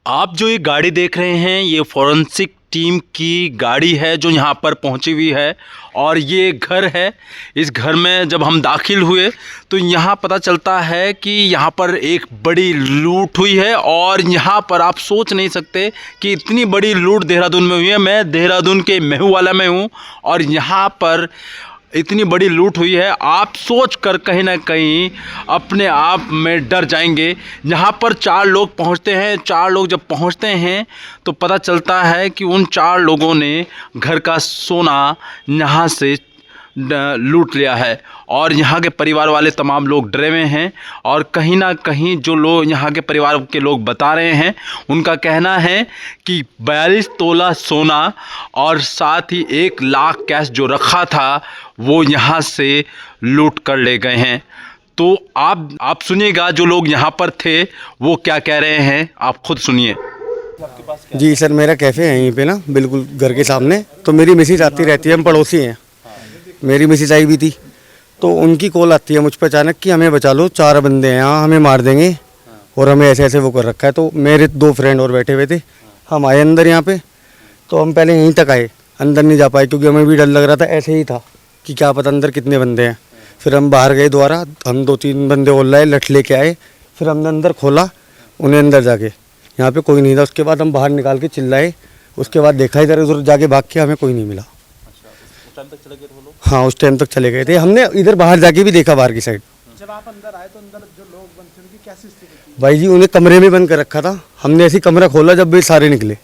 आप जो ये गाड़ी देख रहे हैं ये फॉरेंसिक टीम की गाड़ी है जो यहाँ पर पहुँची हुई है और ये घर है। इस घर में जब हम दाखिल हुए तो यहाँ पता चलता है कि यहाँ पर एक बड़ी लूट हुई है और यहाँ पर आप सोच नहीं सकते कि इतनी बड़ी लूट देहरादून में हुई है। मैं देहरादून के महूवाला में हूँ और यहाँ पर इतनी बड़ी लूट हुई है, आप सोच कर कहीं ना कहीं अपने आप में डर जाएंगे। यहाँ पर 4 लोग पहुँचते हैं। 4 लोग जब पहुँचते हैं तो पता चलता है कि उन 4 लोगों ने घर का सोना यहाँ से लूट लिया है और यहाँ के परिवार वाले तमाम लोग डरे हुए हैं। और कहीं ना कहीं जो लोग यहाँ के परिवार के लोग बता रहे हैं, उनका कहना है कि 42 तोला सोना और साथ ही 1 लाख कैश जो रखा था वो यहाँ से लूट कर ले गए हैं। तो आप सुनिएगा जो लोग यहाँ पर थे वो क्या कह रहे हैं, आप खुद सुनिए। जी सर, मेरा कैफ़े है यहीं पे ना, बिल्कुल घर के सामने। तो मेरी मिसेज आती रहती है, हम पड़ोसी हैं। मेरी मिसेज आई भी थी तो उनकी कॉल आती है मुझ पर अचानक कि हमें बचा लो, 4 बंदे हैं यहाँ, हमें मार देंगे और हमें ऐसे ऐसे वो कर रखा है। तो मेरे 2 फ्रेंड और बैठे हुए थे, हम आए अंदर यहाँ पे। तो हम पहले यहीं तक आए, अंदर नहीं जा पाए क्योंकि हमें भी डर लग रहा था। ऐसे ही था कि क्या पता अंदर कितने बंदे हैं। फिर हम बाहर गए दोबारा, हम 2-3 बंदे और लाए, लठ लेके आए। फिर हमने अंदर खोला, उन्हें अंदर जाके यहाँ पे कोई नहीं था। उसके बाद हम बाहर निकाल के चिल्लाए। उसके बाद देखा इधर उधर जाके भाग के, हमें कोई नहीं मिला। हाँ, उस टाइम तक चले गए थे। हमने इधर बाहर जाके भी देखा, बाहर की साइड। जब आप अंदर आए तो अंदर जो लोग बंद थे उनकी कैसी स्थिति थी? भाई जी, उन्हें कमरे में बंद कर रखा था। हमने ऐसी कमरा खोला जब वे सारे निकले,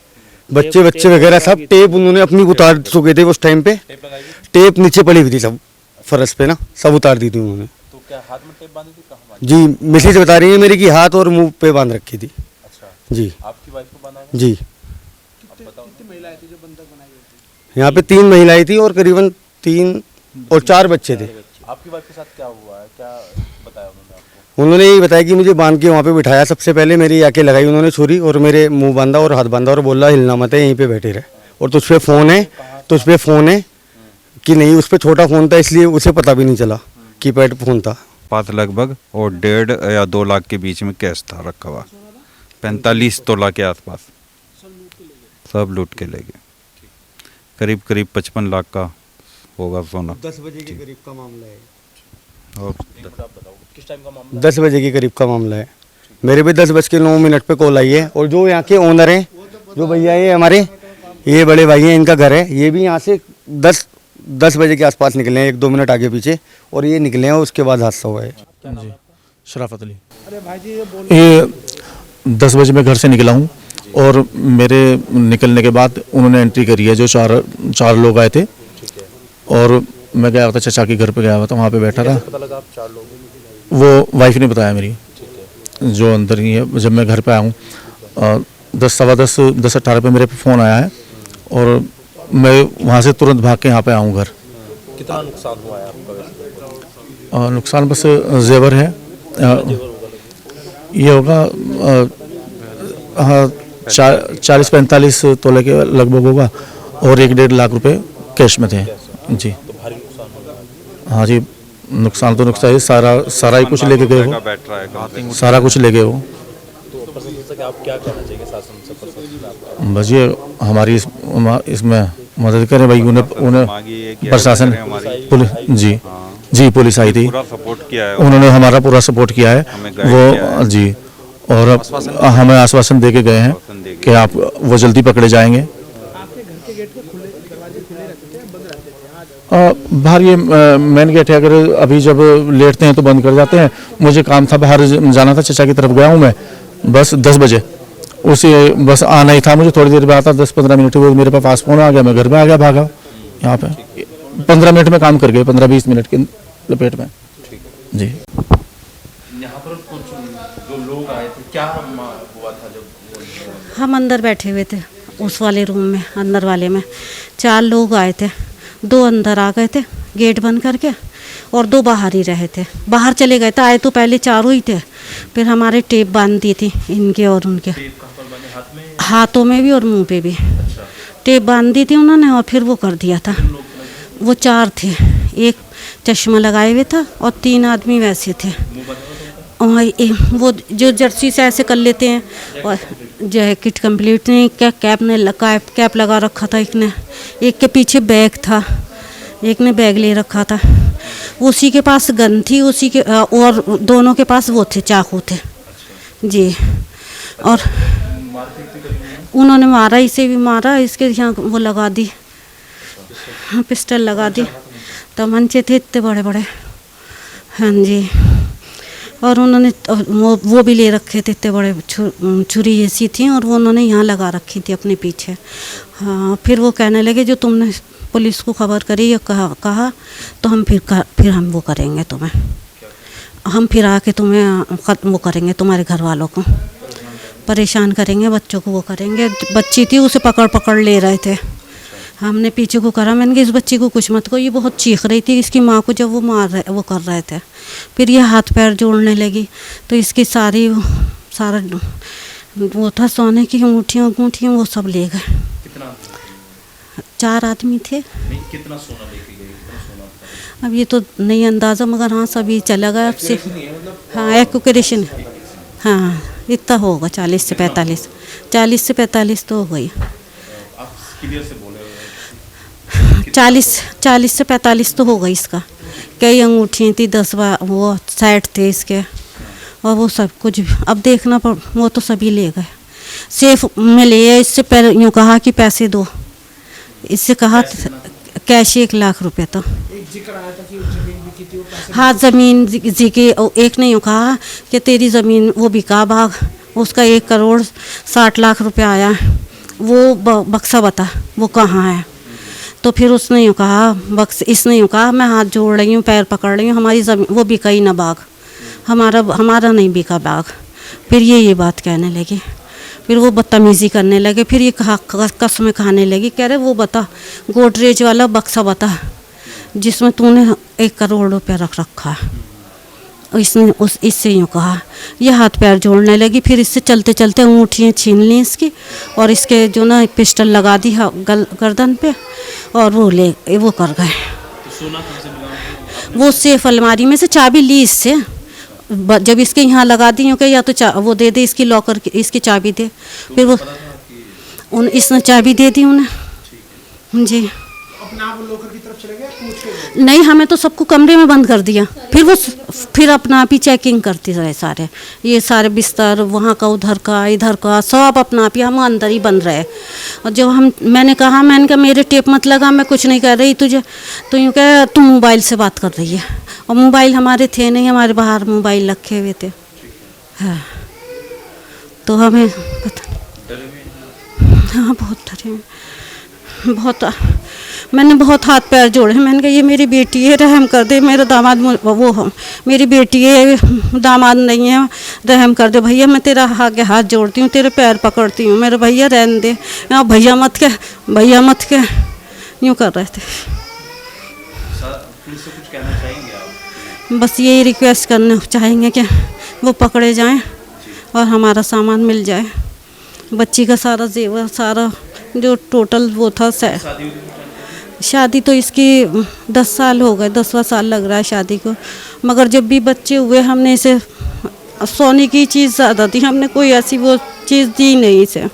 बच्चे वगैरह सब। टेप उन्होंने अपनी उतार चुके थे उस टाइम पे। टेप नीचे पड़ी हुई थी सब फर्श पे ना, सब उतार दी थी उन्होंने। तो क्या हाथ में टेप बांधी थी? कहाँ? जी, मिसेज बता रही है मेरी कि हाथ और मुंह पे बांध रखी थी। अच्छा, जी। आपकी वाइफ को बांधा? जी। कितनी महिलाएं थी जो बंधक बनाई गई थी? यहाँ पे 3 महिलाएं थी और करीबन 3 और 4 बच्चे थे। आपकी वाइफ के साथ क्या हुआ है, क्या बताया उन्होंने आपको? उन्होंने यही बताया कि मुझे बांध के वहाँ पे बिठाया। सबसे पहले मेरी आके लगाई उन्होंने छुरी और मेरे मुंह बांधा और हाथ बांधा और बोला हिलना मत है, यहीं पे बैठे रहे। और तुझ पे फ़ोन है, तुझ पे फ़ोन है कि नहीं? उस पर छोटा फ़ोन था इसलिए उसे पता भी नहीं चला, कीपैड फ़ोन था। पास लगभग और 1.5 या 2 लाख के बीच में कैश था रखा हुआ। 45 तोला के आसपास सब लूट के ले गए। करीब 55 लाख का होगा सोना। 10 बजे के करीब का मामला है। और किस टाइम का मामला? 10 बजे के करीब का मामला है। मेरे भी 10:09 पे कॉल आई है। और जो यहाँ के ओनर हैं, जो भैया ये हमारे, ये बड़े भाई हैं, इनका घर है। ये भी यहाँ से 10 बजे के आसपास निकले हैं, 1-2 मिनट आगे पीछे, और ये निकले हैं। उसके बाद हादसा हुआ है। जी, शराफत अली। अरे भाई जी, ये 10 बजे मैं घर से निकला हूँ और मेरे निकलने के बाद उन्होंने एंट्री करी है। जो चार लोग आए थे और मैं गया था चाचा के घर पे, गया हुआ था, वहाँ पे बैठा था। पता लगा आप 4 लोग? वो वाइफ ने बताया मेरी, जो अंदर ही है। जब मैं घर पे आया हूँ 10:15 पे मेरे पे फ़ोन आया है और मैं वहाँ से तुरंत भाग के यहाँ पे आऊँ घर। कितना नुकसान हुआ है आपका वैसे? नुकसान बस जेवर है, ये होगा 40-45 तोले के लगभग होगा और 1-1.5 लाख रुपए कैश में थे। जी, तो भारी नुकसान हुआ? हाँ जी, नुकसान तो नुकसान है। सारा ही कुछ लेके गए वो, सारा कुछ ले गए वो। तो प्रशासन से आप क्या कहना चाहिए, शासन से, प्रशासन से? बस ये हमारी इसमें मदद करें भाई। उन्हें प्रशासन, पुलिस, जी पुलिस आई थी, पूरा सपोर्ट किया है उन्होंने हमारा पूरा सपोर्ट किया है वो। जी, और हमें आश्वासन दे के गए हैं कि आप वो जल्दी पकड़े जाएंगे। आपके घर के गेट पे दरवाजे खुले रहते थे, बंद रहते थे? बाहर ये मेन गेट है, अगर अभी जब लेटते हैं तो बंद कर जाते हैं। मुझे काम था, बाहर जाना था, चचा की तरफ गया हूँ मैं बस 10 बजे। उसी बस आना ही था मुझे, थोड़ी देर में आता, 10-15 मिनट हुए, मेरे पास फ़ोन आ गया, मैं घर में आ गया, भागा। यहाँ पे 15 मिनट में काम कर गए, 15-20 मिनट के लपेट में। जी, यहाँ पर जो लोग आए थे, क्या हुआ था जब हम अंदर बैठे हुए थे उस वाले रूम में, अंदर वाले में 4 लोग आए थे। 2 अंदर आ गए थे गेट बंद करके और 2 बाहर ही रहे थे। बाहर चले गए थे, आए तो पहले 4 ही थे। फिर हमारे टेप बांध दी थी इनके और उनके, हाथों में भी और मुंह पे भी। टेप बांध दी थी उन्होंने और फिर वो कर दिया था। वो 4 थे, एक चश्मा लगाए हुए था और 3 आदमी वैसे थे। और वो जो जर्सी से ऐसे कर लेते हैं, और जैकेट कंप्लीट नहीं, क्या कैप लगा रखा था एक ने, एक के पीछे बैग था, एक ने बैग ले रखा था, उसी के पास गन थी, उसी के और दोनों के पास वो थे, चाकू थे जी। और उन्होंने मारा, इसे भी मारा, इसके यहाँ वो लगा दी, पिस्टल लगा दी, तमंचे थे इतने बड़े बड़े, हाँ जी। और उन्होंने वो भी ले रखे थे, इतने बड़े छुरी ऐसी थी, और वो उन्होंने यहाँ लगा रखी थी अपने पीछे। हाँ, फिर वो कहने लगे जो तुमने पुलिस को खबर करी या कहा तो हम फिर हम वो करेंगे तुम्हें, हम फिर आके तुम्हें वो करेंगे, तुम्हारे घर वालों को परेशान करेंगे, बच्चों को वो करेंगे। बच्ची थी, उसे पकड़ ले रहे थे, हमने पीछे को करा, मैंने कहा इस बच्ची को कुछ मत को, ये बहुत चीख रही थी इसकी माँ को जब वो कर रहे थे। फिर ये हाथ पैर जोड़ने लगी, तो इसकी सारा वो था सोने की अंगूठियाँ वो सब ले गए। 4 आदमी थे। कितना सोना लेके गए? अब ये तो नहीं अंदाज़ा, मगर हाँ सभी चला गया अब से। हाँ एक्यूरेशन, हाँ इतना होगा 40 से 45 तो हो गई। 40 से 45 तो हो गई इसका। कई अंगूठियाँ थी, 10 वो सेट थे इसके, और वो सब कुछ अब देखना पड़, वो तो सभी ले गए। सेफ में ले, इससे पहले यूँ कहा कि पैसे दो, इससे कहा कैश 1 लाख रुपए। तो एक जिक्र आया था कि जमीन बिकी थी, वो पैसे हाँ ज़मीन जी की, एक ने यूँ कहा कि तेरी ज़मीन वो बिका भाग, उसका 1 करोड़ 60 लाख रुपए आया, वो बक्सा बता वो कहाँ है। तो फिर उसने यूँ कहा, इसने यूँ कहा मैं हाथ जोड़ रही हूँ, पैर पकड़ रही हूँ, हमारी ज़मीन वो बिका ही ना बाग, हमारा नहीं बिका बाग। फिर ये बात कहने लगी, फिर वो बदतमीज़ी करने लगे, फिर ये कसमें खाने लगी, कह रहे वो बता गोदरेज वाला बक्सा बता जिसमें तूने 1 करोड़ रुपया रख रखा है। इसने इससे यूँ कहा, ये हाथ पैर जोड़ने लगी, फिर इससे चलते चलते अंगूठियाँ छीन ली इसकी, और इसके जो ना पिस्टल लगा दी गर्दन पे, और वो कर गए। वो सेफ अलमारी में से चाबी ली इससे, जब इसके यहाँ लगा दी यूँ कि या तो वो दे दे इसकी लॉकर की, इसकी चाबी दे, फिर इसने चाबी दे दी उन्हें जी। अपने आप लोकर की तरफ चले गए, पूछ के नहीं, हमें तो सबको कमरे में बंद कर दिया, फिर अपना आप ही चेकिंग करते रहे सारे, ये सारे बिस्तर वहाँ का उधर का इधर का सब अपना आप ही, हम अंदर ही बंद रहे। और जब मैंने कहा मेरे टेप मत लगा, मैं कुछ नहीं कर रही तुझे, तो यूँ कह तुम मोबाइल से बात कर रही है, और मोबाइल हमारे थे नहीं, हमारे बाहर मोबाइल रखे हुए थे। हाँ, तो हमें हाँ बहुत डरे, बहुत मैंने बहुत हाथ पैर जोड़े, मैंने कहा ये मेरी बेटी है, रहम कर दे, मेरा दामाद वो मेरी बेटी है, दामाद नहीं है, रहम कर दे भैया, मैं तेरा आगे हाथ जोड़ती हूँ, तेरे पैर पकड़ती हूँ, मेरे भैया रहने दे, भैया मत के यूँ कर रहे थे। पुलिस से कुछ कहना चाहेंगे आप? बस यही रिक्वेस्ट करना चाहेंगे कि वो पकड़े जाएं और हमारा सामान मिल जाए, बच्ची का सारा जेवर, सारा जो टोटल वो था। शादी तो इसकी 10 साल हो गए, 10वां साल लग रहा है शादी को, मगर जब भी बच्चे हुए हमने इसे सोने की चीज़ ज़्यादा दी, हमने कोई ऐसी वो चीज़ दी नहीं इसे।